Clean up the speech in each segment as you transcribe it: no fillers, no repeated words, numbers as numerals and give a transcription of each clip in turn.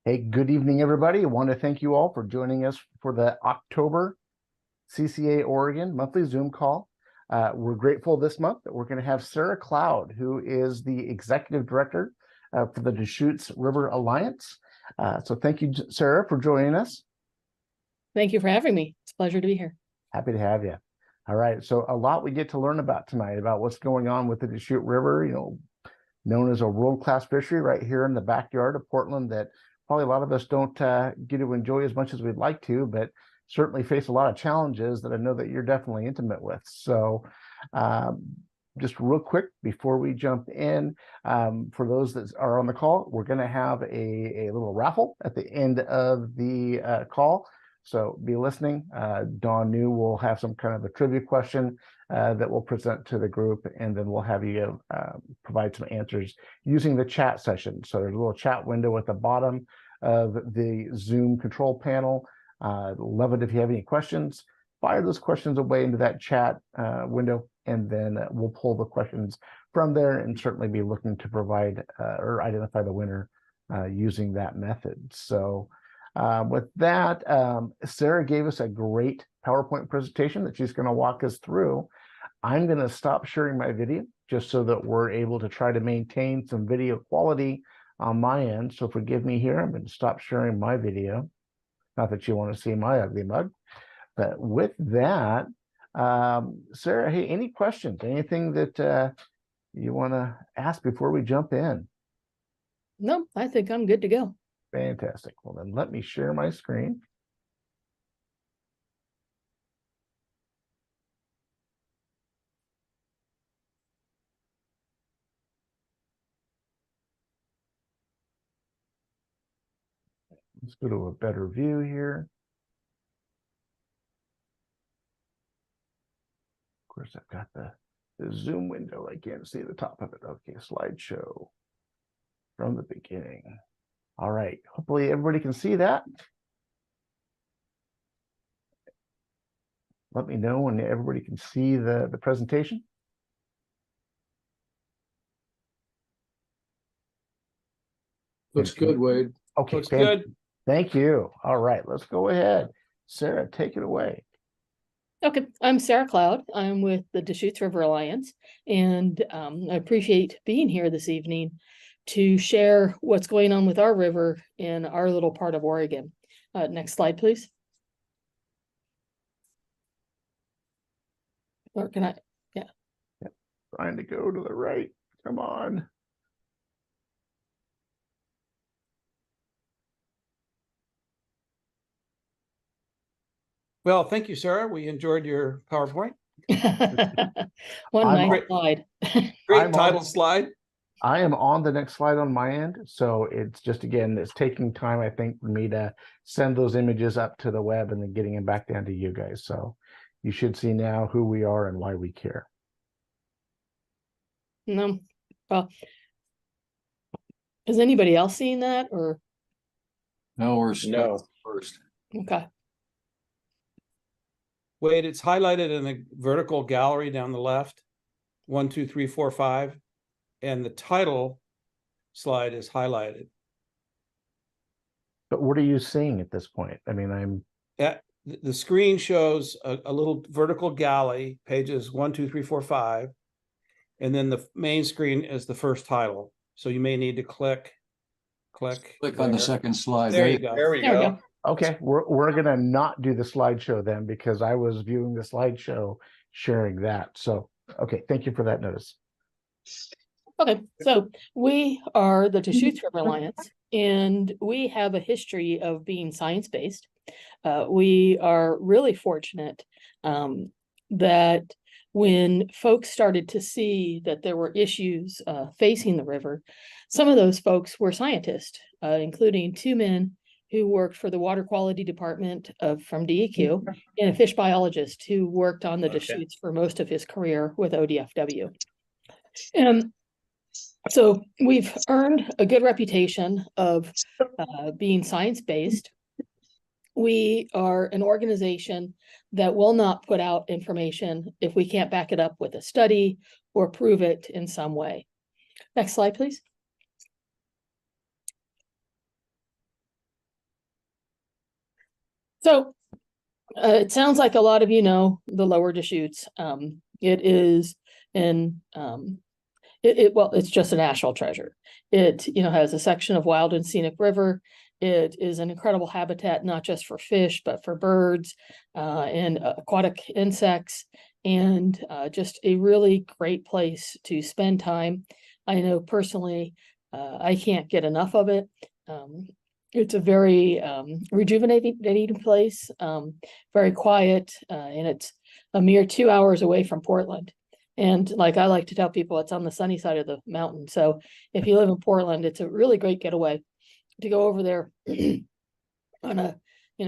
Hey, good evening, everybody. I want to thank you all for joining us for the October CCA Oregon monthly Zoom call. We're grateful this month that we're going to have Sarah Cloud, who is the Executive Director for the Deschutes River Alliance. So thank you, Sarah, for joining us. Thank you for having me. It's a pleasure to be here. Happy to have you. All right, so a lot we get to learn about tonight about what's going on with the Deschutes River, known as a world-class fishery right here in the backyard of Portland that probably a lot of us don't get to enjoy as much as we'd like to, but certainly face a lot of challenges that I know that you're definitely intimate with. So just real quick before we jump in, for those that are on the call, we're going to have a little raffle at the end of the call. So be listening. Dawn New will have some kind of a trivia question that we'll present to the group, and then we'll have you provide some answers using the chat session. So there's a little chat window at the bottom of the Zoom control panel. Love it if you have any questions. Fire those questions away into that chat window, and then we'll pull the questions from there and certainly be looking to provide or identify the winner using that method. So with that, Sarah gave us a great PowerPoint presentation that she's going to walk us through. I'm going to stop sharing my video just so that we're able to try to maintain some video quality on my end. So forgive me here. I'm going to stop sharing my video. Not that you want to see my ugly mug, but with that, Sarah, hey, any questions? Anything that you want to ask before we jump in? No, I think I'm good to go. Fantastic. Well, then let me share my screen. Let's go to a better view here. Of course, I've got the Zoom window. I can't see the top of it. Okay, slideshow from the beginning. All right, hopefully everybody can see that. Let me know when everybody can see the presentation. Looks good, Wade. Okay, Looks good. Thank you. All right, let's go ahead. Sarah, take it away. Okay, I'm Sarah Cloud. I'm with the Deschutes River Alliance, and I appreciate being here this evening to share what's going on with our river in our little part of Oregon. Next slide, please. Or can I? Yeah. Trying to go to the right. Come on. Well, thank you, Sarah. We enjoyed your PowerPoint. One nice slide. Great title slide. I am on the next slide on my end. So it's just, again, it's taking time, I think, for me to send those images up to the web and then getting them back down to you guys. So you should see now who we are and why we care. No, well, is anybody else seeing that, or? No, we're first. Okay. Wade, it's highlighted in the vertical gallery down the left, 1, 2, 3, 4, 5, and the title slide is highlighted. But what are you seeing at this point? I mean, The screen shows a little vertical galley, pages 1, 2, 3, 4, 5, and then the main screen is the first title. So you may need to click on the second slide. There you go. There we go. Okay, we're gonna not do the slideshow then, because I was viewing the slideshow sharing that. So okay, thank you for that notice. Okay, so we are the Deschutes River Alliance, and we have a history of being science-based. We are really fortunate that when folks started to see that there were issues facing the river, some of those folks were scientists, including 2 men who worked for the water quality department from DEQ, and a fish biologist who worked on the Deschutes for most of his career with ODFW. And so we've earned a good reputation of being science-based. We are an organization that will not put out information if we can't back it up with a study or prove it in some way. Next slide, please. So it sounds like a lot of you know the lower Deschutes. It is it's just a national treasure. It, has a section of wild and scenic river. It is an incredible habitat, not just for fish, but for birds and aquatic insects, and just a really great place to spend time. I know personally, I can't get enough of it. It's a very rejuvenating place, very quiet, and it's a mere 2 hours away from Portland. And like I like to tell people, it's on the sunny side of the mountain. So if you live in Portland, it's a really great getaway to go over there on a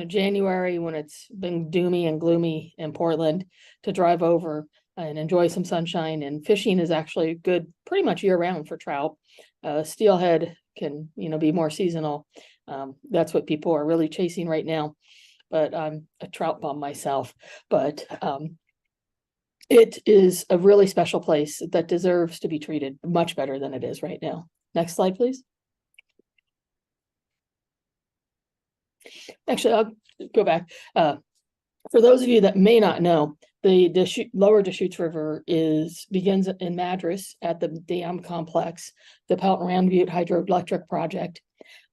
January when it's been doomy and gloomy in Portland, to drive over and enjoy some sunshine. And fishing is actually good pretty much year round for trout. Steelhead can be more seasonal. That's what people are really chasing right now. But I'm a trout bum myself. But it is a really special place that deserves to be treated much better than it is right now. Next slide, please. Actually, I'll go back. For those of you that may not know, the lower Deschutes River begins in Madras at the dam complex, the Pelton-Round Butte Hydroelectric Project,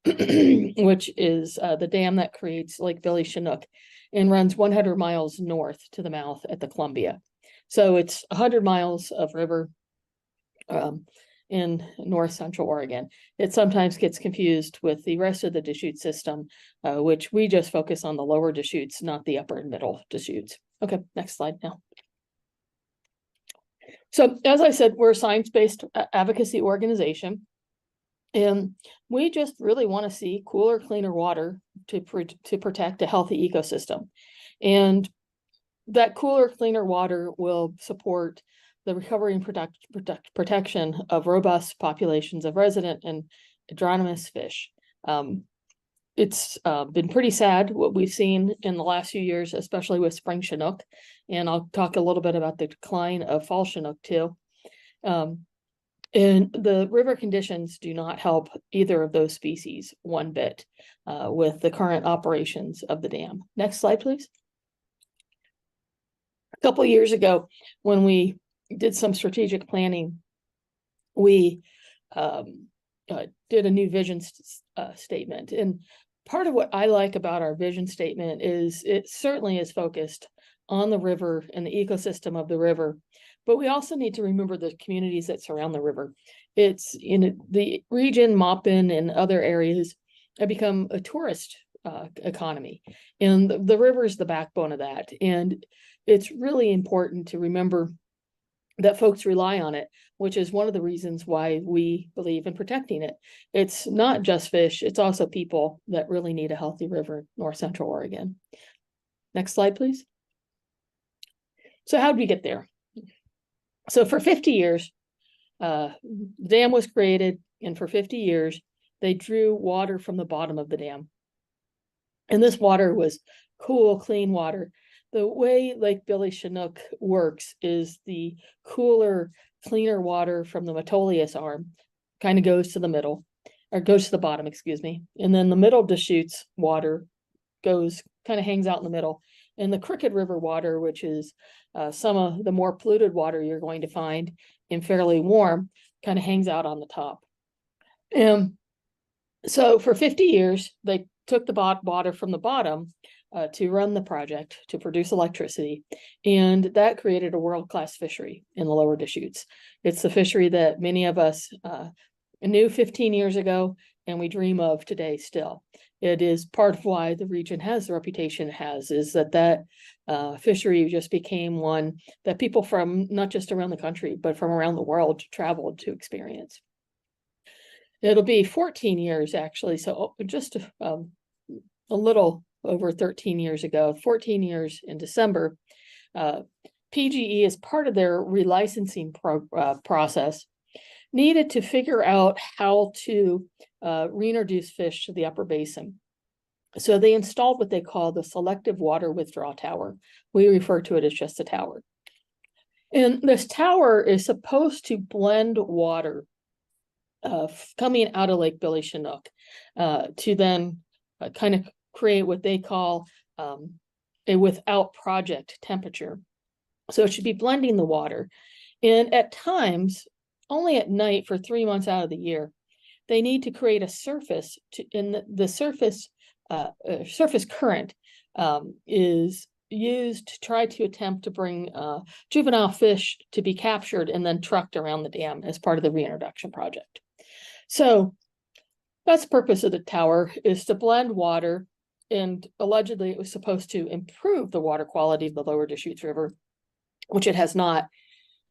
which is the dam that creates Lake Billy Chinook, and runs 100 miles north to the mouth at the Columbia. So it's 100 miles of river in north central Oregon. It sometimes gets confused with the rest of the Deschutes system, which we just focus on the lower Deschutes, not the upper and middle Deschutes. Okay, next slide now. So as I said, we're a science-based advocacy organization, and we just really want to see cooler, cleaner water to protect a healthy ecosystem. And that cooler, cleaner water will support the recovery and protection of robust populations of resident and anadromous fish. It's been pretty sad what we've seen in the last few years, especially with spring Chinook. And I'll talk a little bit about the decline of fall Chinook too. And the river conditions do not help either of those species one bit with the current operations of the dam. Next slide, please. A couple of years ago, when we did some strategic planning, we did a new vision statement. And part of what I like about our vision statement is it certainly is focused on the river and the ecosystem of the river, but we also need to remember the communities that surround the river. It's in the region, Maupin and other areas have become a tourist economy, and the river is the backbone of that. And it's really important to remember that folks rely on it, which is one of the reasons why we believe in protecting it. It's not just fish, it's also people that really need a healthy river in north central Oregon. Next slide, please. So how did we get there? So for 50 years, the dam was created, and for 50 years, they drew water from the bottom of the dam. And this water was cool, clean water. The way Lake Billy Chinook works is the cooler, cleaner water from the Metolius arm kind of goes to the middle, or goes to the bottom, excuse me. And then the middle Deschutes water kind of hangs out in the middle. And the Crooked River water, which is some of the more polluted water you're going to find and fairly warm, kind of hangs out on the top. So for 50 years, they took the water from the bottom to run the project, to produce electricity. And that created a world-class fishery in the lower Deschutes. It's the fishery that many of us knew 15 years ago, and we dream of today still. It is part of why the region has the reputation it has, is that fishery just became one that people from not just around the country, but from around the world traveled to experience. It'll be 14 years, actually, so just a little over 13 years ago, 14 years in December, PGE, as part of their relicensing process, needed to figure out how to reintroduce fish to the upper basin. So they installed what they call the selective water withdrawal tower. We refer to it as just a tower. And this tower is supposed to blend water coming out of Lake Billy Chinook to then kind of create what they call a without project temperature. So it should be blending the water. And at times, only at night for 3 months out of the year, they need to create a surface in the surface current is used to try to attempt to bring juvenile fish to be captured and then trucked around the dam as part of the reintroduction project. So that's the purpose of the tower, is to blend water, and allegedly it was supposed to improve the water quality of the lower Deschutes River, which it has not.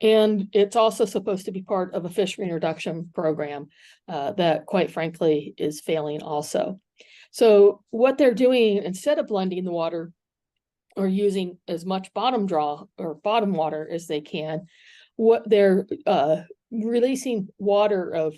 And it's also supposed to be part of a fish reintroduction program that, quite frankly, is failing also. So what they're doing, instead of blending the water or using as much bottom draw or bottom water as they can, what they're releasing water of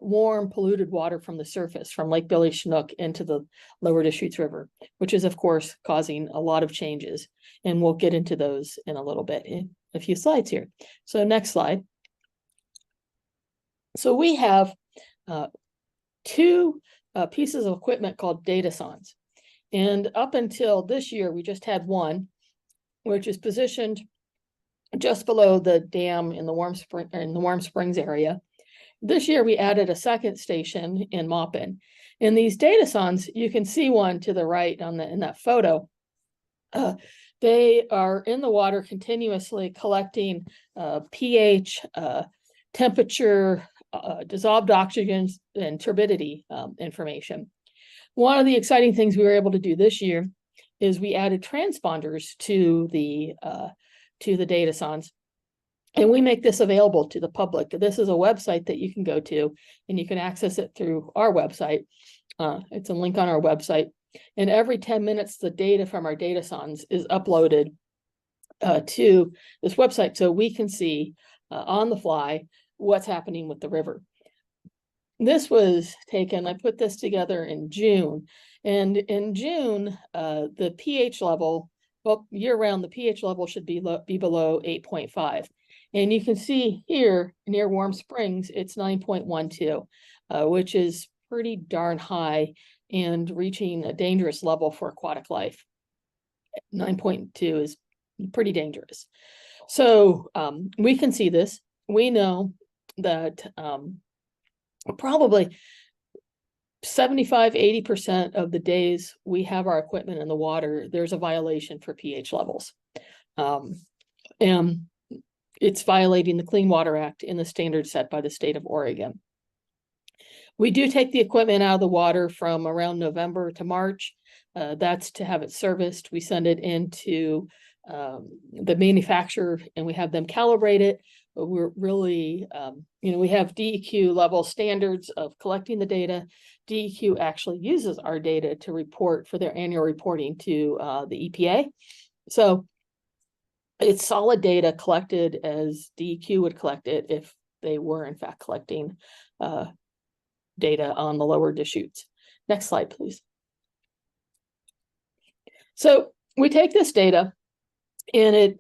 warm, polluted water from the surface, from Lake Billy Chinook into the lower Deschutes River, which is, of course, causing a lot of changes. And we'll get into those in a little bit, in a few slides here. So next slide. So we have two pieces of equipment called data sondes. And up until this year, we just had one, which is positioned just below the dam in the Warm Springs area. This year, we added a second station in Maupin. And these data sondes, you can see one to the right in that photo. They are in the water continuously collecting pH, temperature, dissolved oxygen, and turbidity information. One of the exciting things we were able to do this year is we added transponders to the data sondes. And we make this available to the public. This is a website that you can go to, and you can access it through our website. It's a link on our website. And every 10 minutes, the data from our data sondes is uploaded to this website, so we can see on the fly what's happening with the river. This was taken, I put this together in June. And in June, the pH level, well, year-round, the pH level should be below 8.5. And you can see here near Warm Springs, it's 9.12, which is pretty darn high and reaching a dangerous level for aquatic life. 9.2 is pretty dangerous. So we can see this. We know that probably 75–80% of the days we have our equipment in the water, there's a violation for pH levels. And it's violating the Clean Water Act and the standards set by the state of Oregon. We do take the equipment out of the water from around November to March. That's to have it serviced. We send it into the manufacturer and we have them calibrate it. But we're really, we have DEQ level standards of collecting the data. DEQ actually uses our data to report for their annual reporting to the EPA. So it's solid data collected as DEQ would collect it if they were in fact collecting data on the lower Deschutes. Next slide, please. So we take this data and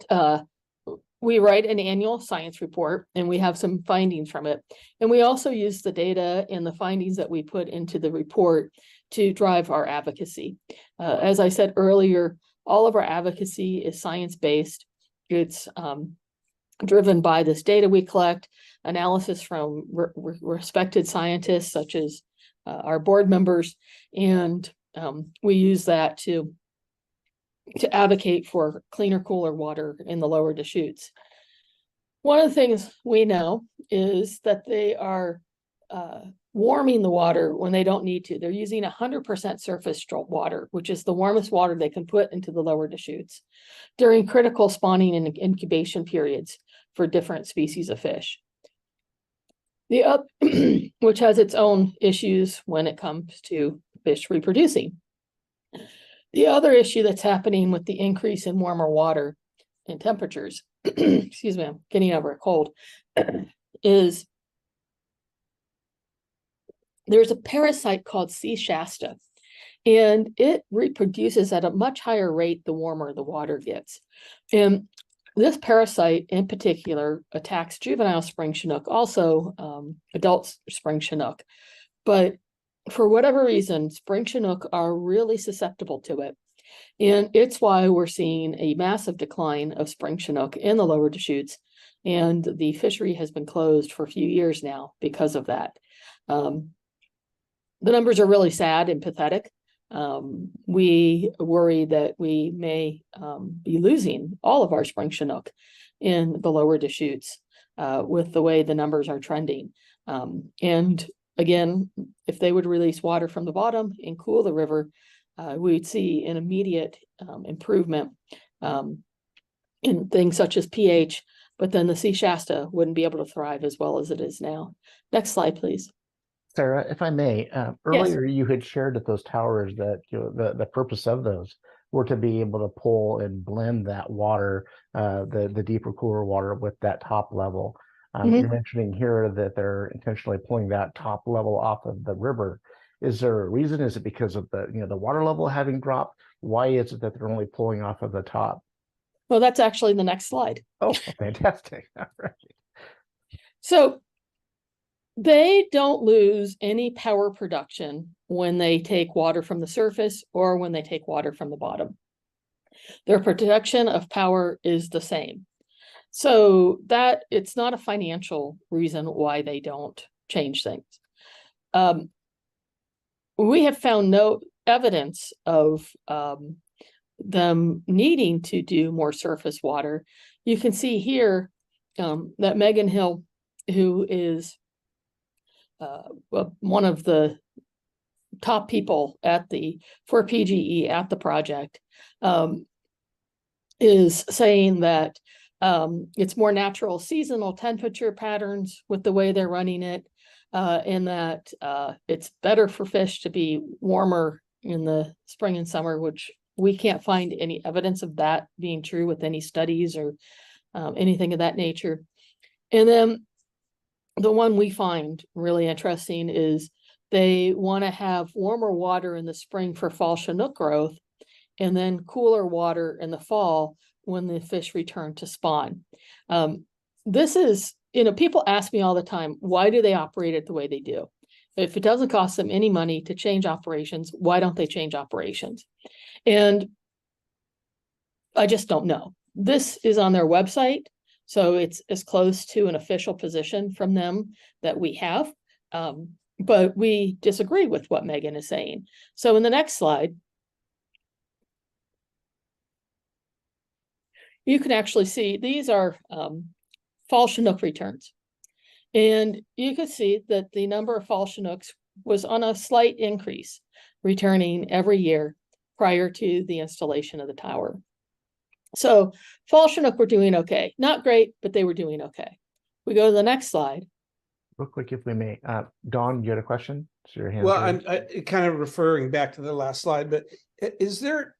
we write an annual science report and we have some findings from it. And we also use the data and the findings that we put into the report to drive our advocacy. As I said earlier, all of our advocacy is science-based. It's driven by this data we collect, analysis from respected scientists such as our board members, and we use that to advocate for cleaner, cooler water in the lower Deschutes. One of the things we know is that they are warming the water when they don't need to. They're using 100% surface water, which is the warmest water they can put into the lower Deschutes during critical spawning and incubation periods for different species of fish. Which has its own issues when it comes to fish reproducing. The other issue that's happening with the increase in warmer water and temperatures, excuse me, I'm getting over a cold, is there's a parasite called C. shasta, and it reproduces at a much higher rate the warmer the water gets. And this parasite in particular attacks juvenile spring chinook, also adult spring chinook. But for whatever reason, spring chinook are really susceptible to it. And it's why we're seeing a massive decline of spring Chinook in the lower Deschutes. And the fishery has been closed for a few years now because of that. The numbers are really sad and pathetic. We worry that we may be losing all of our spring Chinook in the lower Deschutes with the way the numbers are trending. And again, if they would release water from the bottom and cool the river, we'd see an immediate improvement in things such as pH, but then the Sea Shasta wouldn't be able to thrive as well as it is now. Next slide, please. Sarah, if I may, earlier you had shared that those towers that the purpose of those were to be able to pull and blend that water, the deeper, cooler water with that top level. You're mentioning here that they're intentionally pulling that top level off of the river. Is there a reason? Is it because of the water level having dropped? Why is it that they're only pulling off of the top? Well, that's actually the next slide. Oh, fantastic. All right. So they don't lose any power production when they take water from the surface or when they take water from the bottom. Their production of power is the same. So that it's not a financial reason why they don't change things. We have found no evidence of them needing to do more surface water. You can see here that Megan Hill, who is one of the top people for PGE at the project, is saying that it's more natural seasonal temperature patterns with the way they're running it, and that it's better for fish to be warmer in the spring and summer, which we can't find any evidence of that being true with any studies or anything of that nature. And then the one we find really interesting is they want to have warmer water in the spring for fall Chinook growth, and then cooler water in the fall when the fish return to spawn. This is, people ask me all the time, why do they operate it the way they do? If it doesn't cost them any money to change operations, why don't they change operations? And I just don't know. This is on their website, so it's as close to an official position from them that we have. But we disagree with what Megan is saying. So in the next slide, you can actually see these are fall Chinook returns. And you can see that the number of fall Chinooks was on a slight increase, returning every year prior to the installation of the tower. So fall Chinook were doing okay. Not great, but they were doing okay. We go to the next slide. Real quick, if we may. Dawn, you had a question? So your hands Well, raised. I'm kind of referring back to the last slide, but is there,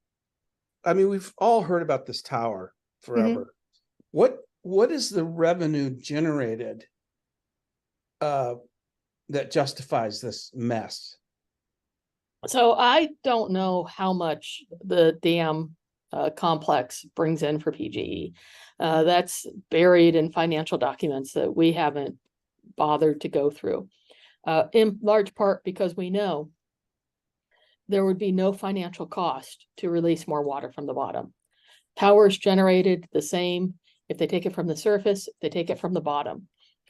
we've all heard about this tower forever. What is the revenue generated that justifies this mess? So I don't know how much the dam complex brings in for PGE. That's buried in financial documents that we haven't bothered to go through, in large part because we know there would be no financial cost to release more water from the bottom. Power is generated the same if they take it from the surface, if they take it from the bottom.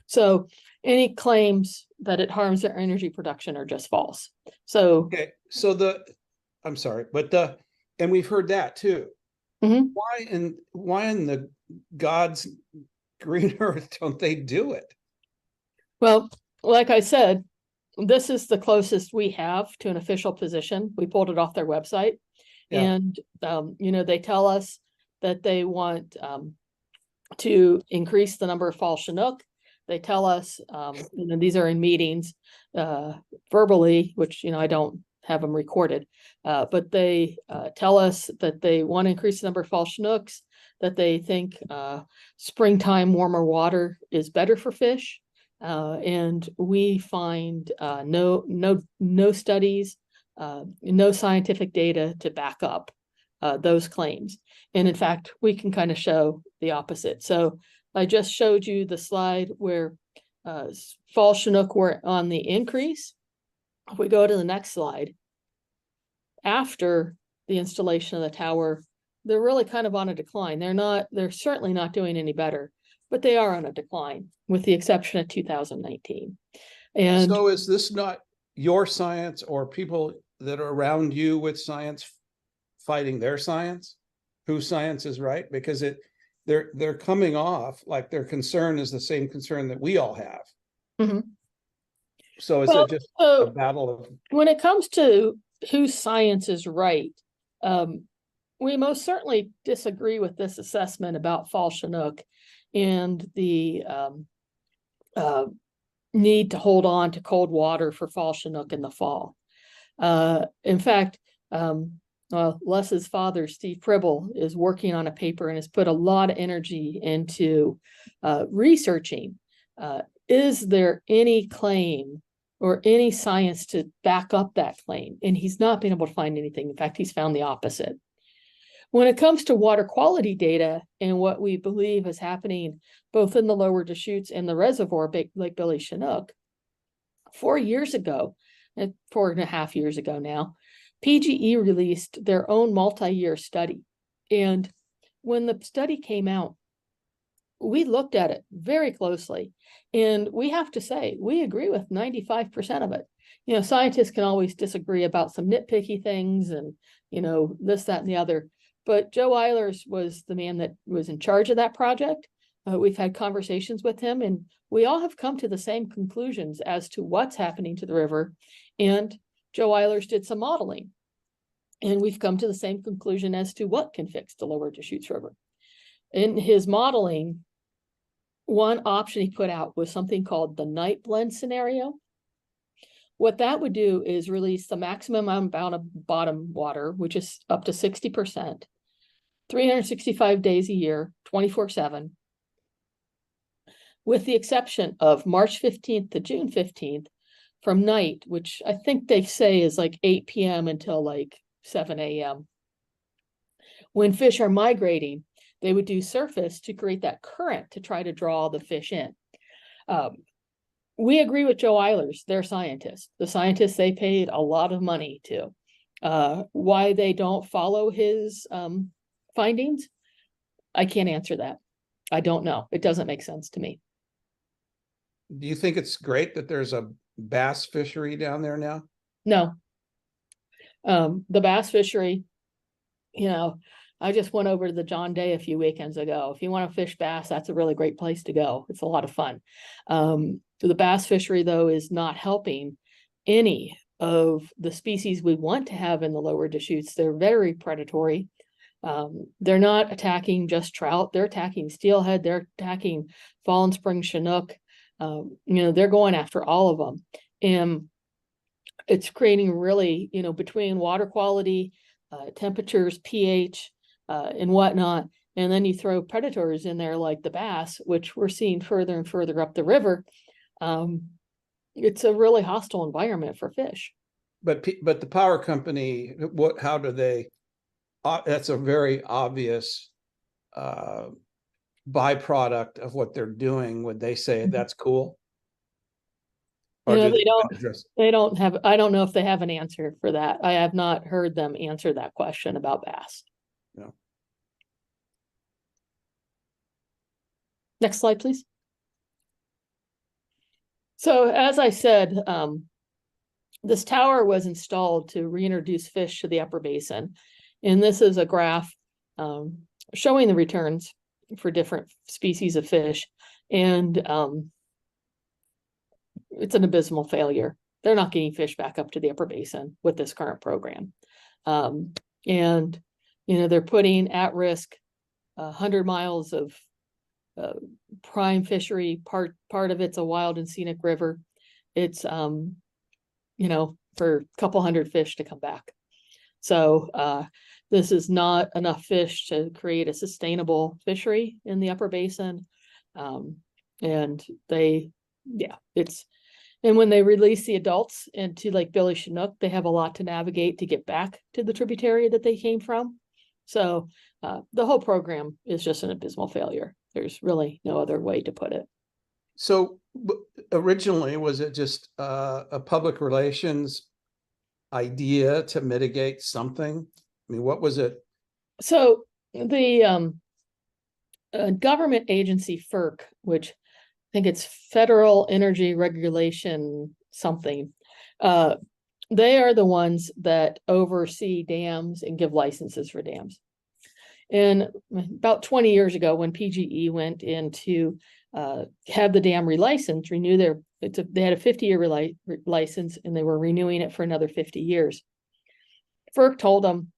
So any claims that it harms their energy production are just false. So okay, so I'm sorry, but and we've heard that too. Why in the God's green earth don't they do it? Well, like I said, this is the closest we have to an official position. We pulled it off their website. Yeah. And, they tell us that they want to increase the number of fall Chinook. They tell us, these are in meetings verbally, which, I don't have them recorded, but they tell us that they want to increase the number of fall Chinooks, that they think springtime warmer water is better for fish. And we find no studies, no scientific data to back up those claims. And in fact, we can kind of show the opposite. So I just showed you the slide where fall Chinook were on the increase. If we go to the next slide, after the installation of the tower, they're really kind of on a decline. They're certainly not doing any better, but they are on a decline, with the exception of 2019. And so is this not your science or people that are around you with science fighting their science? Whose science is right? Because they're coming off like their concern is the same concern that we all have. Mhm. So is Well, it just so a battle of when it comes to whose science is right, we most certainly disagree with this assessment about Fall Chinook and the need to hold on to cold water for Fall Chinook in the fall. In fact, Les's father, Steve Pribble, is working on a paper and has put a lot of energy into researching. Is there any claim or any science to back up that claim? And he's not been able to find anything. In fact, he's found the opposite. When it comes to water quality data and what we believe is happening both in the lower Deschutes and the reservoir, Lake Billy Chinook, 4 years ago, 4.5 years ago now, PGE released their own multi-year study. And when the study came out, we looked at it very closely. And we have to say, we agree with 95% of it. You know, scientists can always disagree about some nitpicky things and, you know, this, that, and the other. But Joe Eilers was the man that was in charge of that project. We've had conversations with him, and we all have come to the same conclusions as to what's happening to the river. And Joe Eilers did some modeling, and we've come to the same conclusion as to what can fix the lower Deschutes River. In his modeling, one option he put out was something called the night blend scenario. What that would do is release the maximum amount of bottom water, which is up to 60%, 365 days a year, 24/7, with the exception of March 15th to June 15th from night, which I think they say is like 8 p.m. until like 7 a.m. When fish are migrating, they would do surface to create that current to try to draw the fish in. We agree with Joe Eilers, they're scientists. The scientists they paid a lot of money to. Why they don't follow his findings, I can't answer that. I don't know. It doesn't make sense to me. do you think it's great that there's a bass fishery down there now? No. The bass fishery, you know, I just went over to the John Day a few weekends ago. If you want to fish bass, that's a really great place to go. It's a lot of fun. The bass fishery, though, is not helping any of the species we want to have in the lower Deschutes. They're very predatory. They're not attacking just trout. They're attacking steelhead. They're attacking fall and spring Chinook. You know, they're going after all of them. And it's creating really, you know, between water quality, temperatures, pH, and whatnot. And then you throw predators in there like the bass, which we're seeing further and further up the river. It's a really hostile environment for fish. But the power company, how do they, that's a very obvious byproduct of what they're doing. Would they say that's cool? You know, do they don't have, I don't know if they have an answer for that. I have not heard them answer that question about bass. No. Next slide, please. So as I said, this tower was installed to reintroduce fish to the upper basin. And this is a graph showing the returns for different species of fish. And it's an abysmal failure. They're not getting fish back up to the upper basin with this current program. And, you know, they're putting at risk 100 miles of prime fishery. Part of it's a wild and scenic river. It's, you know, for a couple hundred fish to come back. So this is not enough fish to create a sustainable fishery in the upper basin. And they, yeah, it's, and when they release the adults into Lake Billy Chinook, they have a lot to navigate to get back to the tributary that they came from. So the whole program is just an abysmal failure. There's really no other way to put it. So originally, was it just a public relations idea to mitigate something? I mean, what was it? So the government agency FERC, which I think it's Federal Energy Regulation something, they are the ones that oversee dams and give licenses for dams. And about 20 years ago, when PGE went in to have the dam relicensed, renew they had a 50-year license, and they were renewing it for another 50 years. FERC told them,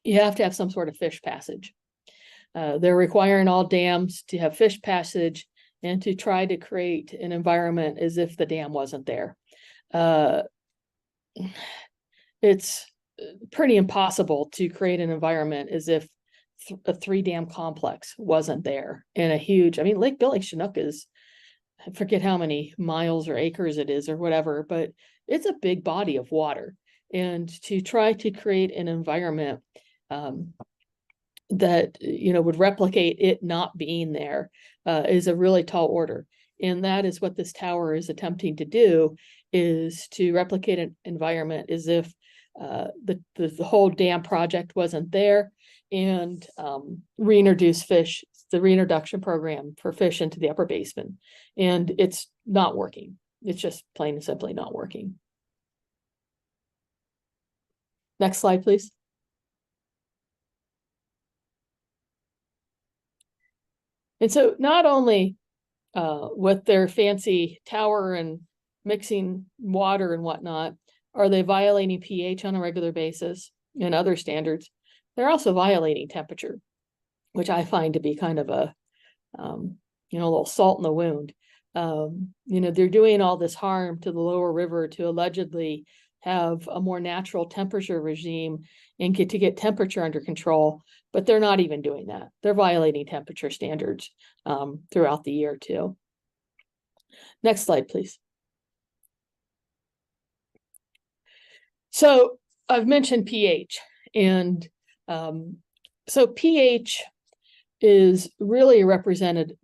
you have to have some sort of fish passage. They're requiring all dams to have fish passage and to try to create an environment as if the dam wasn't there. It's pretty impossible to create an environment as if a 3-dam complex wasn't there in a huge, I mean, Lake Billy Chinook is, I forget how many miles or acres it is or whatever, but it's a big body of water. And to try to create an environment that, you know, would replicate it not being there is a really tall order. And that is what this tower is attempting to do, is to replicate an environment as if the whole dam project wasn't there, and reintroduce fish, the reintroduction program for fish into the upper basement. And it's not working. It's just plain and simply not working. Next slide, please. And so not only with their fancy tower and mixing water and whatnot, are they violating pH on a regular basis and other standards, they're also violating temperature, which I find to be kind of a, you know, a little salt in the wound. You know, they're doing all this harm to the lower river to allegedly have a more natural temperature regime and to get temperature under control, but they're not even doing that. They're violating temperature standards throughout the year too. Next slide, please. So I've mentioned pH, and so pH is really representative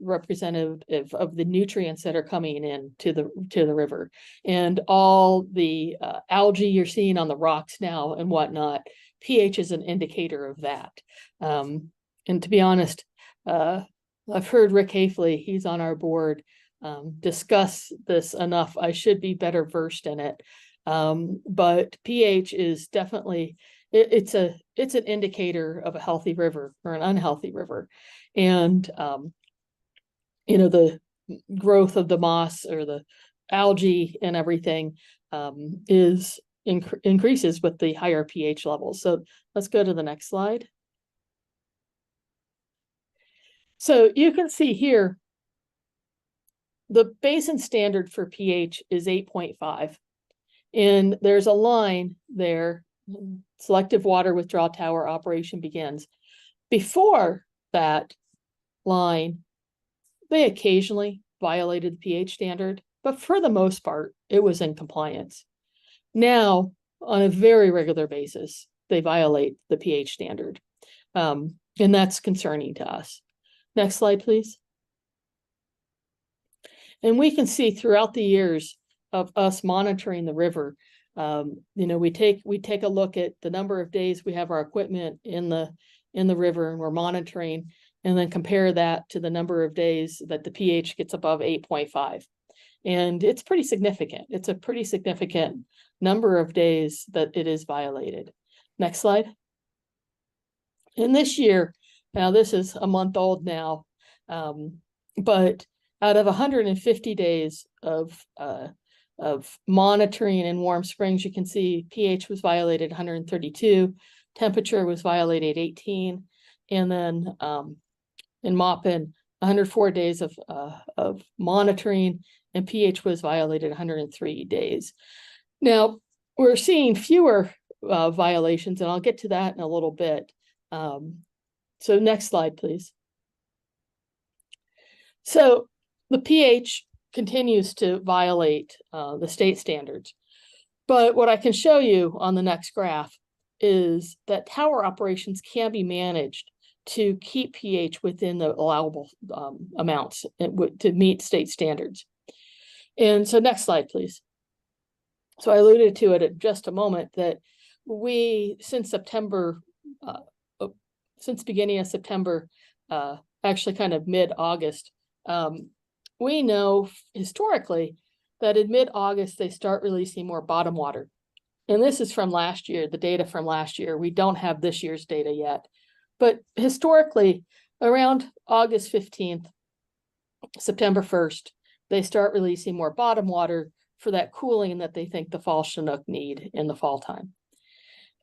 of the nutrients that are coming in to the river, and all the algae you're seeing on the rocks now and whatnot. pH is an indicator of that. And to be honest, I've heard Rick Hafley, he's on our board, discuss this enough. I should be better versed in it. But pH is definitely, it's an indicator of a healthy river or an unhealthy river. And, you know, the growth of the moss or the algae and everything increases with the higher pH levels. So let's go to the next slide. So you can see here, the basin standard for pH is 8.5. And there's a line there, selective water withdrawal tower operation begins. Before that line, they occasionally violated the pH standard, but for the most part, it was in compliance. Now, on a very regular basis, they violate the pH standard. And that's concerning to us. Next slide, please. And we can see throughout the years of us monitoring the river, you know, we take a look at the number of days we have our equipment in the river and we're monitoring, and then compare that to the number of days that the pH gets above 8.5. And it's pretty significant. It's a pretty significant number of days that it is violated. Next slide. And this year, now this is a month old now, but out of 150 days of monitoring in Warm Springs, you can see pH was violated 132, temperature was violated 18, and then in Maupin, 104 days of monitoring, and pH was violated 103 days. Now, we're seeing fewer violations, and I'll get to that in a little bit. So next slide, please. So the pH continues to violate the state standards. But what I can show you on the next graph is that tower operations can be managed to keep pH within the allowable amounts to meet state standards. And so next slide, please. So I alluded to it at just a moment that we, since September since beginning of September, actually kind of mid-August, we know historically that in mid-August, they start releasing more bottom water. And this is from last year, the data from last year. We don't have this year's data yet. But historically, around August 15th, September 1st, they start releasing more bottom water for that cooling that they think the fall Chinook need in the fall time.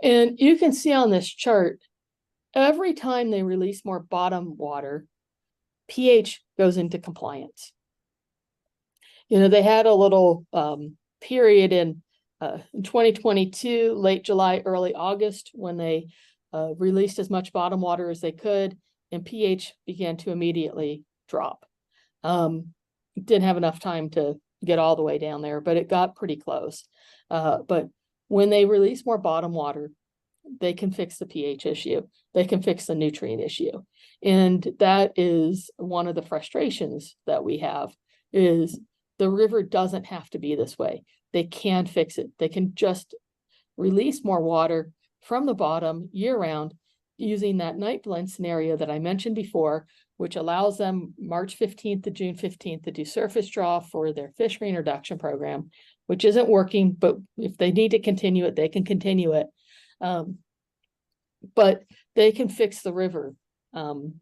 And you can see on this chart, every time they release more bottom water, pH goes into compliance. You know, they had a little period in 2022, late July, early August, when they released as much bottom water as they could, and pH began to immediately drop. Didn't have enough time to get all the way down there, but it got pretty close. But when they release more bottom water, they can fix the pH issue. They can fix the nutrient issue. And that is one of the frustrations that we have, is the river doesn't have to be this way. They can fix it. They can just release more water from the bottom year-round using that night blend scenario that I mentioned before, which allows them March 15th to June 15th to do surface draw for their fish reintroduction program, which isn't working, but if they need to continue it, they can continue it. But they can fix the river. And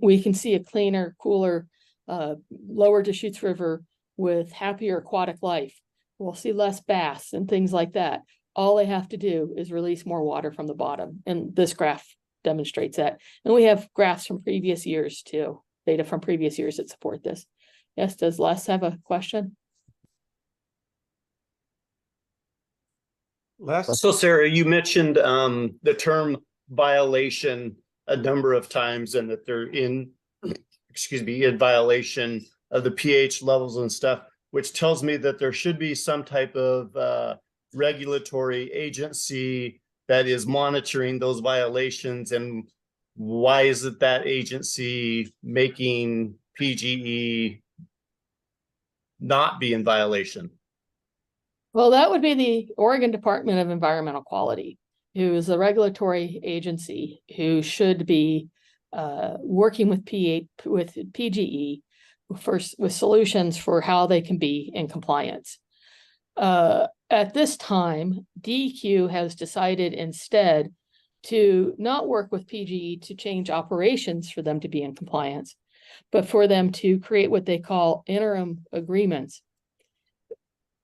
we can see a cleaner, cooler, lower Deschutes River with happier aquatic life. We'll see less bass and things like that. All they have to do is release more water from the bottom. And this graph demonstrates that. And we have graphs from previous years too, data from previous years that support this. Yes, does Les have a question? Les? So Sarah, you mentioned the term violation a number of times, and that they're in violation of the pH levels and stuff, which tells me that there should be some type of regulatory agency that is monitoring those violations. And why is it that agency making PGE not be in violation? Well, that would be the Oregon Department of Environmental Quality, who is a regulatory agency who should be working with PGE with solutions for how they can be in compliance. At this time, DEQ has decided instead to not work with PGE to change operations for them to be in compliance, but for them to create what they call interim agreements.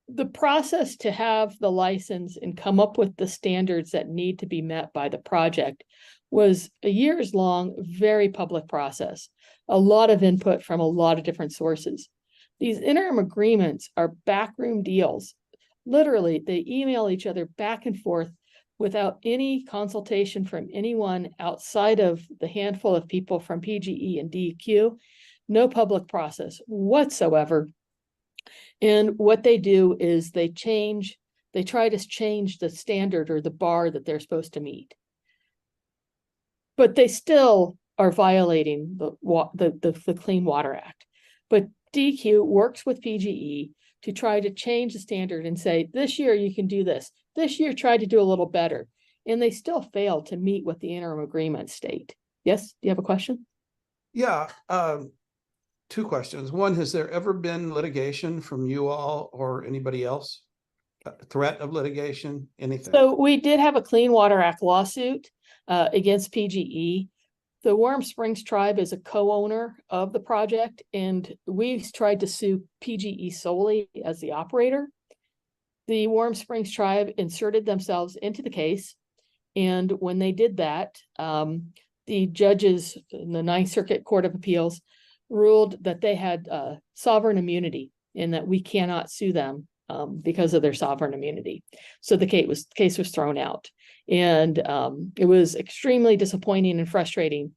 The process to have the license and come up with the standards that need to be met by the project was a years-long, very public process. A lot of input from a lot of different sources. These interim agreements are backroom deals. Literally, they email each other back and forth without any consultation from anyone outside of the handful of people from PGE and DEQ. No public process whatsoever. And what they do is they try to change the standard or the bar that they're supposed to meet. But they still are violating the Clean Water Act. But DEQ works with PGE to try to change the standard and say, this year you can do this. This year try to do a little better. And they still fail to meet what the interim agreements state. Yes, do you have a question? Yeah, two questions. One, has there ever been litigation from you all or anybody else? Threat of litigation, anything? So we did have a Clean Water Act lawsuit against PGE. The Warm Springs Tribe is a co-owner of the project, and we tried to sue PGE solely as the operator. The Warm Springs Tribe inserted themselves into the case, and when they did that, the judges in the Ninth Circuit Court of Appeals ruled that they had sovereign immunity and that we cannot sue them because of their sovereign immunity. So the case was thrown out. And it was extremely disappointing and frustrating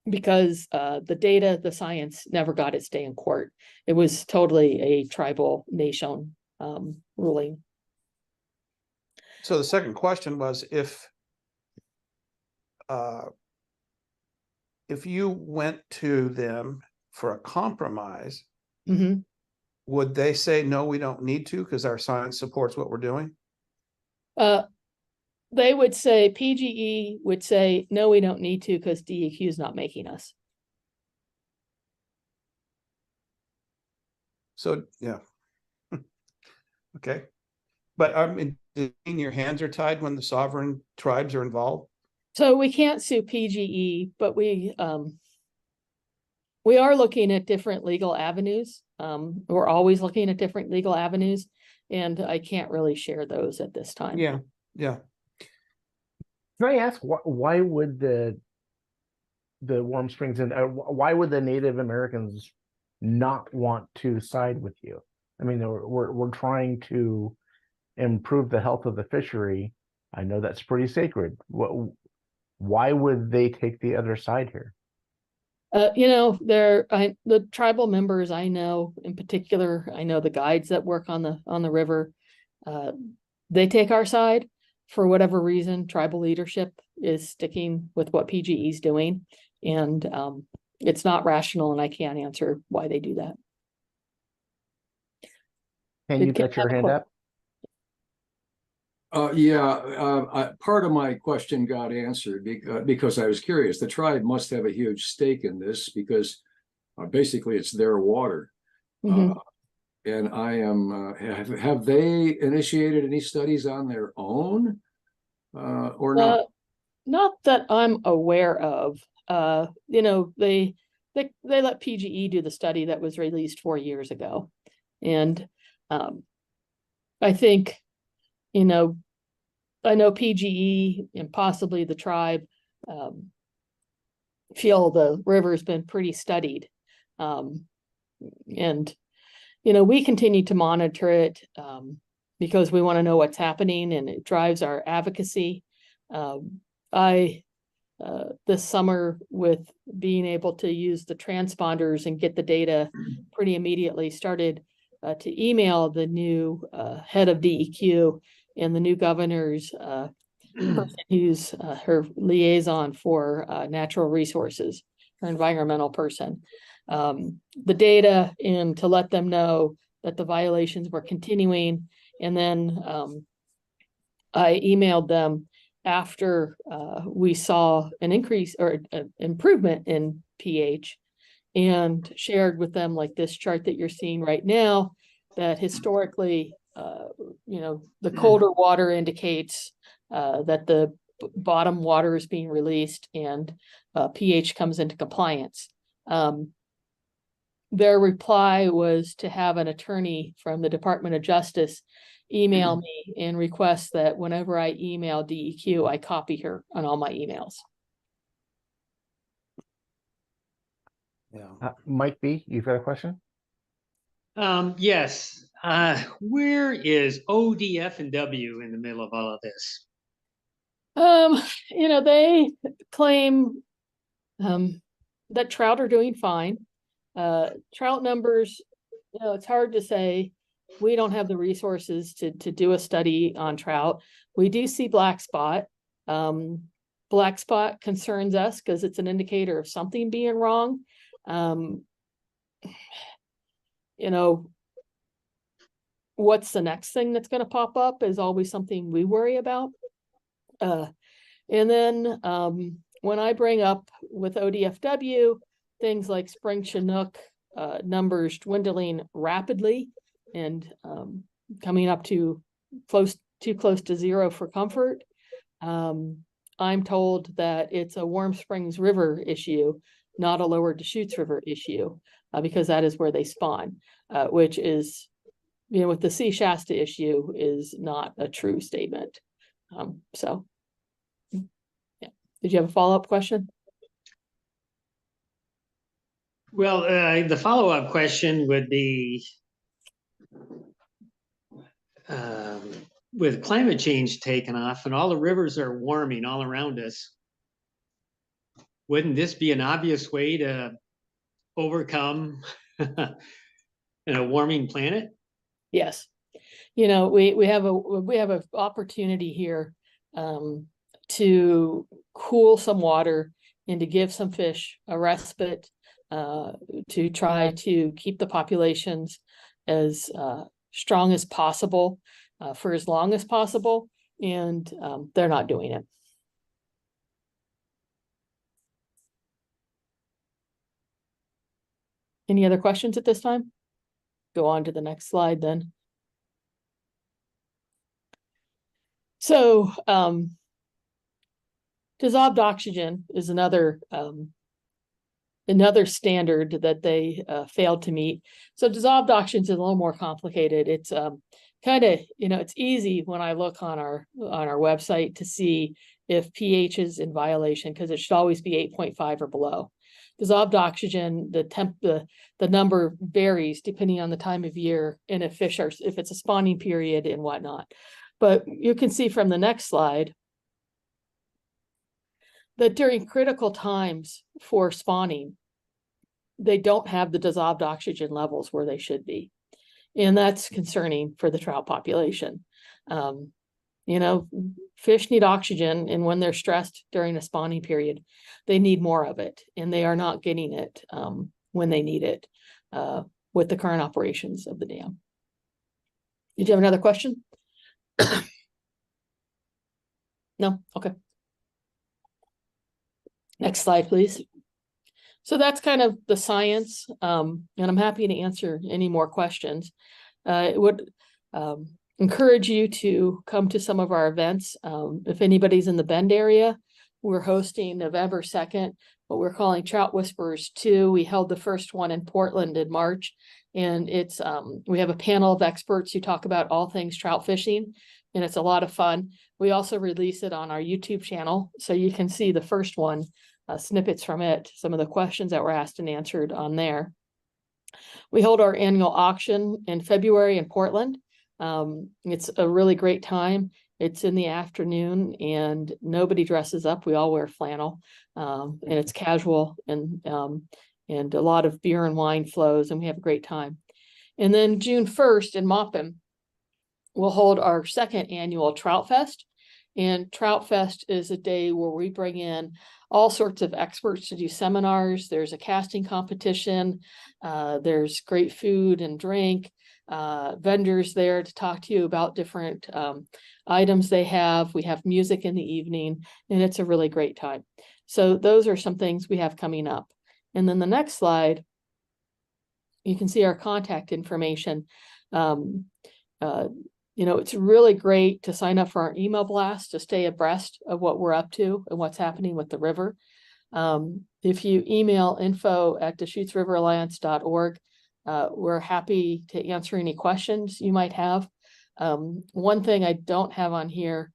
because the data, the science never got its day in court. It was totally a tribal nation ruling. So the second question was, if you went to them for a compromise, Mm-hmm. would they say, no, we don't need to because our science supports what we're doing? They would say, PGE would say, no, we don't need to because DEQ is not making us. So, yeah. Okay. But I mean, your hands are tied when the sovereign tribes are involved? So we can't sue PGE, but we are looking at different legal avenues. We're always looking at different legal avenues, and I can't really share those at this time. Yeah, yeah. Can I ask why would the Warm Springs and why would the Native Americans not want to side with you? I mean, we're trying to improve the health of the fishery. I know that's pretty sacred. Why would they take the other side here? The tribal members I know in particular, I know the guides that work on the river, they take our side for whatever reason. Tribal leadership is sticking with what PGE is doing, and it's not rational, and I can't answer why they do that. Can you get your hand up? Part of my question got answered because I was curious. The tribe must have a huge stake in this because basically it's their water. Mm-hmm. And I am, have they initiated any studies on their own or not? Not that I'm aware of. They let PGE do the study that was released 4 years ago. And I think, I know PGE and possibly the tribe feel the river's been pretty studied. And we continue to monitor it because we want to know what's happening, and it drives our advocacy. This summer, with being able to use the transponders and get the data pretty immediately, started to email the new head of DEQ and the new governor's person who's her liaison for natural resources, her environmental person, the data, and to let them know that the violations were continuing. And then I emailed them after we saw an increase or improvement in pH, and shared with them, like this chart that you're seeing right now, that historically, the colder water indicates that the bottom water is being released, and pH comes into compliance. Their reply was to have an attorney from the Department of Justice email me and request that whenever I email DEQ, I copy her on all my emails. Yeah. Mike B, you've got a question? Yes. Where is ODF and W in the middle of all of this? They claim that trout are doing fine. Trout numbers, it's hard to say. We don't have the resources to do a study on trout. We do see black spot. Black spot concerns us because it's an indicator of something being wrong. What's the next thing that's going to pop up is always something we worry about. And then when I bring up with ODFW, things like spring Chinook numbers dwindling rapidly and coming up to too close to zero for comfort, I'm told that it's a Warm Springs River issue, not a Lower Deschutes River issue, because that is where they spawn, which is, with the Sea Shasta issue, is not a true statement. So, yeah. Did you have a follow-up question? Well, the follow-up question would be, with climate change taking off and all the rivers are warming all around us, wouldn't this be an obvious way to overcome a warming planet? Yes. We have an opportunity here to cool some water and to give some fish a respite, to try to keep the populations as strong as possible for as long as possible. and they're not doing it. Any other questions at this time? Go on to the next slide then. So dissolved oxygen is another standard that they failed to meet. So dissolved oxygen is a little more complicated. It's kind of, it's easy when I look on our website to see if pH is in violation, because it should always be 8.5 or below. Dissolved oxygen, the number varies depending on the time of year and if it's a spawning period and whatnot. But you can see from the next slide that during critical times for spawning, they don't have the dissolved oxygen levels where they should be. And that's concerning for the trout population. Fish need oxygen, and when they're stressed during a spawning period, they need more of it, and they are not getting it when they need it with the current operations of the dam. Did you have another question? No? Okay. Next slide, please. So that's kind of the science, and I'm happy to answer any more questions. It would encourage you to come to some of our events. If anybody's in the Bend area, we're hosting November 2nd, what we're calling Trout Whisperers 2. We held the first one in Portland in March, and it's we have a panel of experts who talk about all things trout fishing, and it's a lot of fun. We also release it on our YouTube channel, so you can see the first one, snippets from it, some of the questions that were asked and answered on there. We hold our annual auction in February in Portland. It's a really great time. It's in the afternoon and nobody dresses up. We all wear flannel, and it's casual, and a lot of beer and wine flows, and we have a great time. And then June 1st in Maupin, we'll hold our second annual Trout Fest. And Trout Fest is a day where we bring in all sorts of experts to do seminars. There's a casting competition. There's great food and drink, vendors there to talk to you about different items they have. We have music in the evening, and it's a really great time. So those are some things we have coming up. And then the next slide, you can see our contact information. It's really great to sign up for our email blast to stay abreast of what we're up to and what's happening with the river. If you email info@DeschutesRiverAlliance.org, we're happy to answer any questions you might have. One thing I don't have on here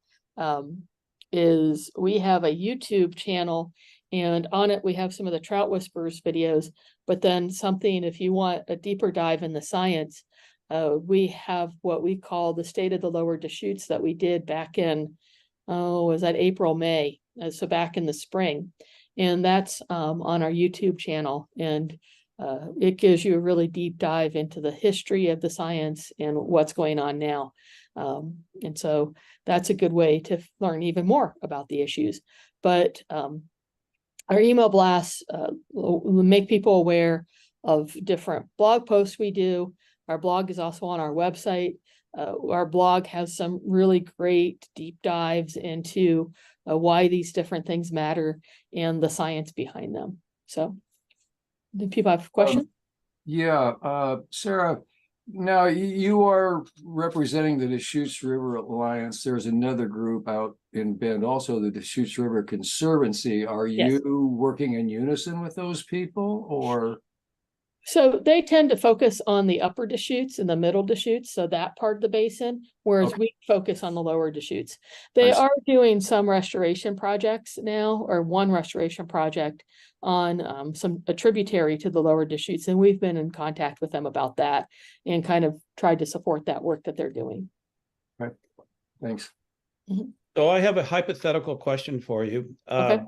is we have a YouTube channel, and on it we have some of the Trout Whisperers videos, but then something, if you want a deeper dive in the science, we have what we call the State of the Lower Deschutes that we did back in, was that April, May, so back in the spring. And that's on our YouTube channel. And it gives you a really deep dive into the history of the science and what's going on now. And so that's a good way to learn even more about the issues. But our email blasts will make people aware of different blog posts we do. Our blog is also on our website. Our blog has some really great deep dives into why these different things matter and the science behind them. So, do people have questions? Sarah, now you are representing the Deschutes River Alliance. There's another group out in Bend, also the Deschutes River Conservancy. Are you working in unison with those people, or? So they tend to focus on the upper Deschutes and the middle Deschutes, so that part of the basin, whereas we focus on the lower Deschutes. They are doing some restoration projects now, or one restoration project on a tributary to the lower Deschutes, and we've been in contact with them about that and kind of tried to support that work that they're doing. Right. Thanks. Mm-hmm. So I have a hypothetical question for you. Okay.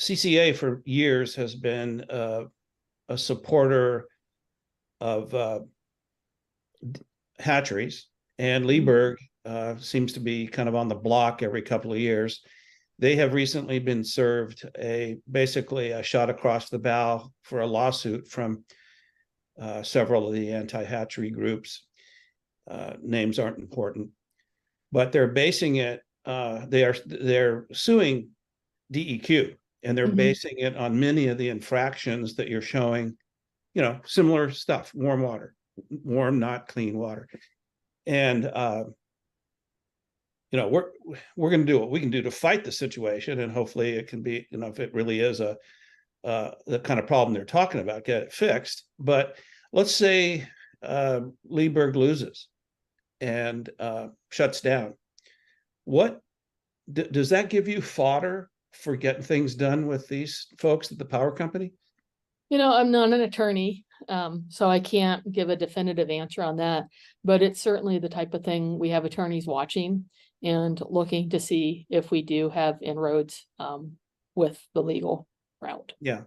CCA for years has been a supporter of hatcheries, and Leeburg seems to be kind of on the block every couple of years. They have recently been served basically a shot across the bow for a lawsuit from several of the anti-hatchery groups. Names aren't important. but they're basing it, they're suing DEQ, and they're Mhm. basing it on many of the infractions that you're showing, similar stuff, warm, not clean water. And, we're going to do what we can do to fight the situation. And hopefully it can be, if it really is the kind of problem they're talking about, get it fixed. But let's say Leeburg loses and shuts down. What does that give you fodder for getting things done with these folks at the power company? I'm not an attorney, so I can't give a definitive answer on that, but it's certainly the type of thing we have attorneys watching and looking to see if we do have inroads with the legal route. Yeah.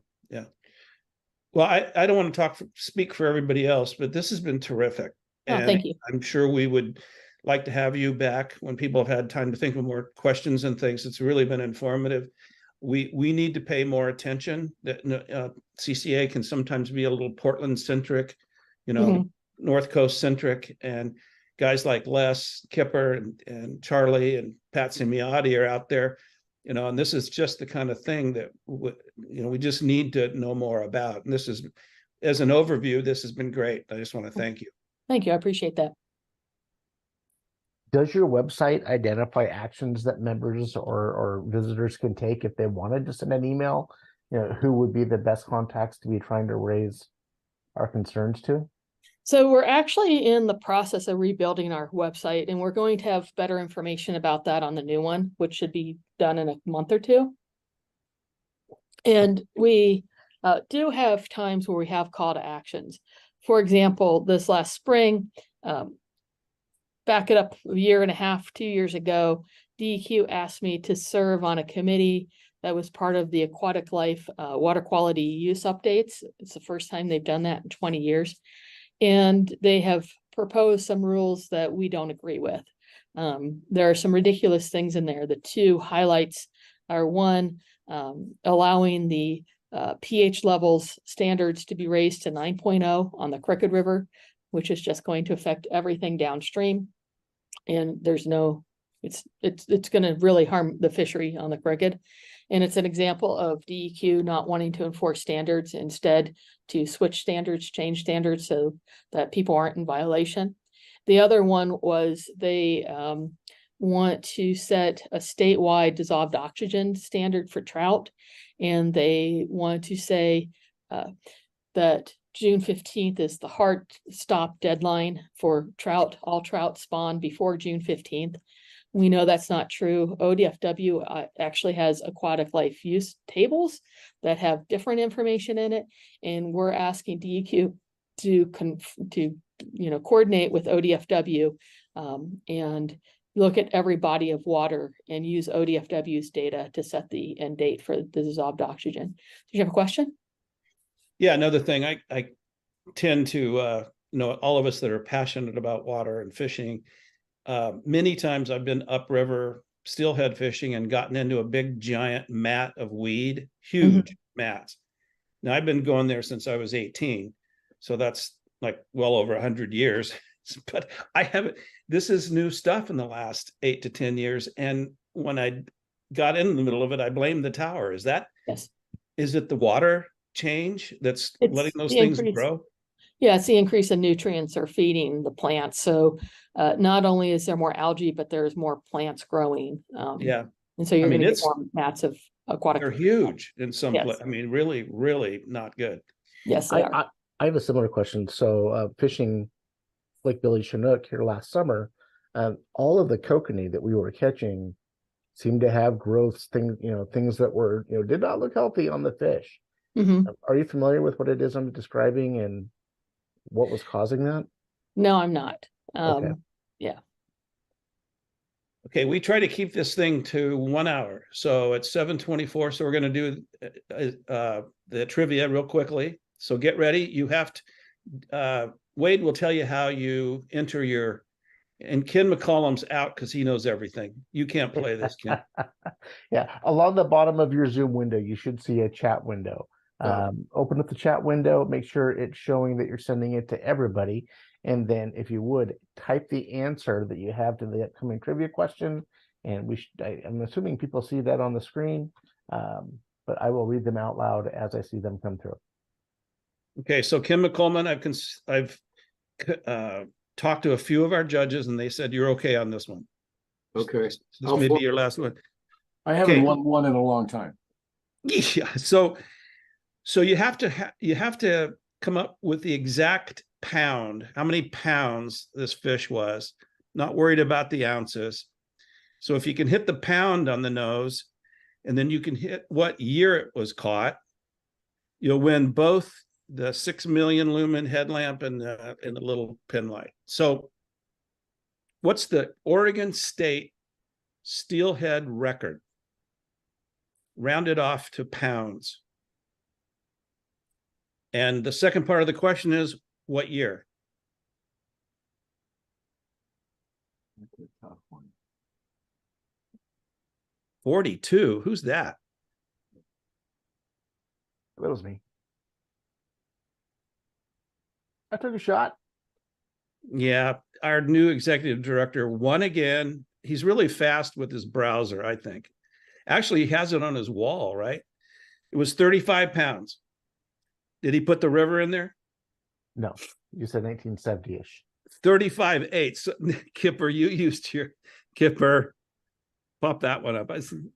Well, I don't want to speak for everybody else, but this has been terrific. Oh, thank you. I'm sure we would like to have you back when people have had time to think of more questions and things. It's really been informative. We need to pay more attention. That CCA can sometimes be a little Portland centric, North Coast centric, and guys like Les Kipper and Charlie and Pat Simiotti are out there, and this is just the kind of thing that we just need to know more about. And this is, as an overview, this has been great. I just want to thank you. Thank you. I appreciate that. Does your website identify actions that members or visitors can take if they wanted to send an email? Who would be the best contacts to be trying to raise our concerns to? So we're actually in the process of rebuilding our website, and we're going to have better information about that on the new one, which should be done in a month or two. And we do have times where we have call to actions. For example, this last spring, back it up a year and a half, 2 years ago, DEQ asked me to serve on a committee that was part of the aquatic life water quality use updates. It's the first time they've done that in 20 years. And they have proposed some rules that we don't agree with. There are some ridiculous things in there. The two highlights are, one, allowing the pH levels standards to be raised to 9.0 on the Crooked River, which is just going to affect everything downstream. And there's it's going to really harm the fishery on the Crooked. And it's an example of DEQ not wanting to enforce standards, instead to switch standards, change standards so that people aren't in violation. The other one was they want to set a statewide dissolved oxygen standard for trout. And they want to say that June 15th is the hard stop deadline for trout. All trout spawn before June 15th. We know that's not true. ODFW actually has aquatic life use tables that have different information in it. And we're asking DEQ to coordinate with ODFW and look at every body of water and use ODFW's data to set the end date for the dissolved oxygen. Did you have a question? Yeah, another thing, I tend to, all of us that are passionate about water and fishing, many times I've been upriver steelhead fishing and gotten into a big giant mat of weed, huge mats. Now I've been going there since I was 18. So that's like well over 100 years, but this is new stuff in the last 8 to 10 years. And when I got in the middle of it, I blamed the tower. Is it the water change that's letting those things grow? Yeah, it's the increase in nutrients are feeding the plants. So not only is there more algae, but there's more plants growing. And so you're going to get more mats of aquatic. They're huge in some places. I mean, really, really not good. Yes, they are. I have a similar question. So fishing Lake Billy Chinook here last summer, all of the kokanee that we were catching seemed to have growths, things that were, did not look healthy on the fish. Are you familiar with what it is I'm describing and what was causing that? No, I'm not. Okay. Yeah. Okay, we try to keep this thing to 1 hour. So it's 7:24. So we're going to do the trivia real quickly. So get ready. You have to, Wade will tell you how you enter and Ken McCollum's out because he knows everything. You can't play this, Ken. Yeah, along the bottom of your Zoom window, you should see a chat window. Open up the chat window, make sure it's showing that you're sending it to everybody. And then if you would type the answer that you have to the upcoming trivia question, and I'm assuming people see that on the screen, but I will read them out loud as I see them come through. Okay, so Kim McColeman, I've talked to a few of our judges and they said you're okay on this one. Okay. This may be your last one. I haven't Okay. won one in a long time. Yeah, so you have to come up with the exact pound, how many pounds this fish was, not worried about the ounces. So if you can hit the pound on the nose, and then you can hit what year it was caught, you'll win both the 6 million lumen headlamp and the little pin light. So what's the Oregon State steelhead record? Rounded off to pounds. And the second part of the question is, what year? That's a tough one. 42. Who's that? That was me. I took a shot. Yeah, our new executive director won again. He's really fast with his browser, I think. Actually, he has it on his wall, right? It was 35 pounds. Did he put the river in there? No, you said 1970-ish. 35.8. So, Kipper, you used your Kipper. Pop that one up.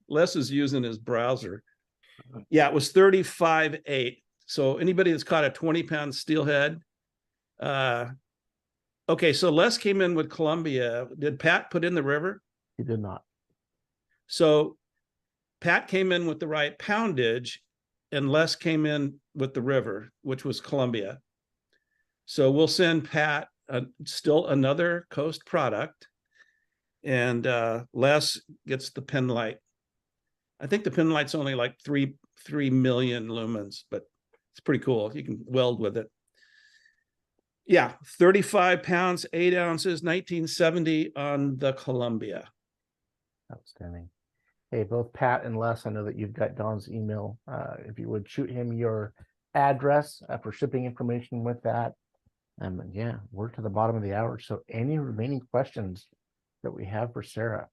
Les is using his browser. Yeah, it was 35.8. So anybody that's caught a 20-pound steelhead. Okay, so Les came in with Columbia. Did Pat put in the river? He did not. So Pat came in with the right poundage, and Les came in with the river, which was Columbia. So we'll send Pat still another Coast product, and Les gets the pin light. I think the pin light's only like 3 million lumens, but it's pretty cool. You can weld with it. Yeah, 35 pounds, 8 ounces, 1970 on the Columbia. Outstanding. Hey, both Pat and Les, I know that you've got Don's email. If you would shoot him your address for shipping information with that. And yeah, we're to the bottom of the hour. So any remaining questions that we have for Sarah?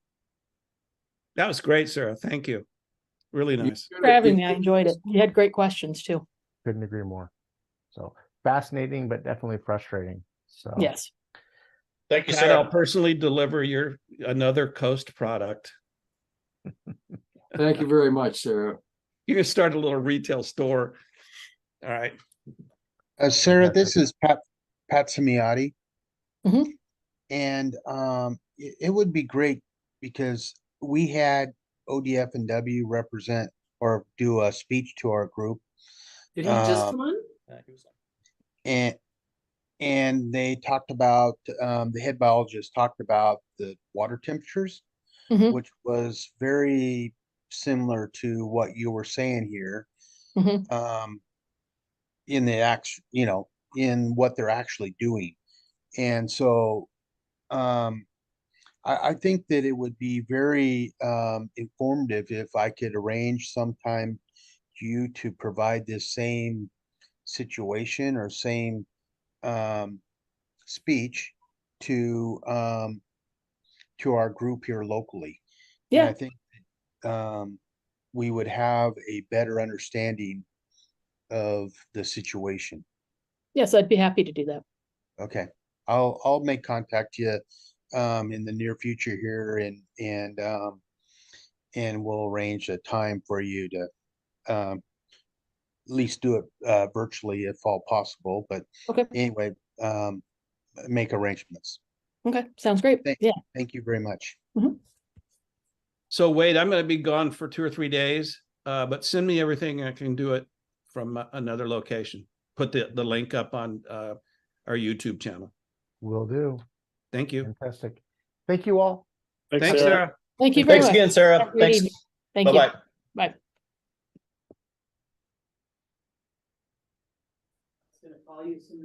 That was great, Sarah. Thank you. Really nice. For having me. I enjoyed it. You had great questions too. Couldn't agree more. So fascinating, but definitely frustrating. So Yes. Thank you, Pat, I'll Sarah. personally deliver another Coast product. Thank you very much, Sarah. You can start a little retail store. All right. Sarah, this is Pat Semiotti. Mhm. And it would be great because we had ODF and W represent or do a speech to our group. Did he just Uh, come on? And they talked about the head biologist talked about the water temperatures, Mhm. which was very similar to what you were saying here. Mhm. In the in what they're actually doing. And so I think that it would be very informative if I could arrange sometime you to provide this same situation or same speech to our group here locally. And Yeah. I think we would have a better understanding of the situation. Yes, I'd be happy to do that. Okay, I'll make contact you in the near future here and we'll arrange a time for you to at least do it virtually if all possible. But Okay. anyway, make arrangements. Okay. Sounds great. Thank- Yeah. Thank you very much. So Wade, I'm going to be gone for 2 or 3 days, but send me everything. I can do it from another location. Put the link up on our YouTube channel. will do. Thank you. Fantastic. Thank you all. Thanks, Sarah. Thank you very Thanks much. again, Sarah. Have a great Thanks. evening. Thank you. Bye-bye. Bye. Gonna call you as soon as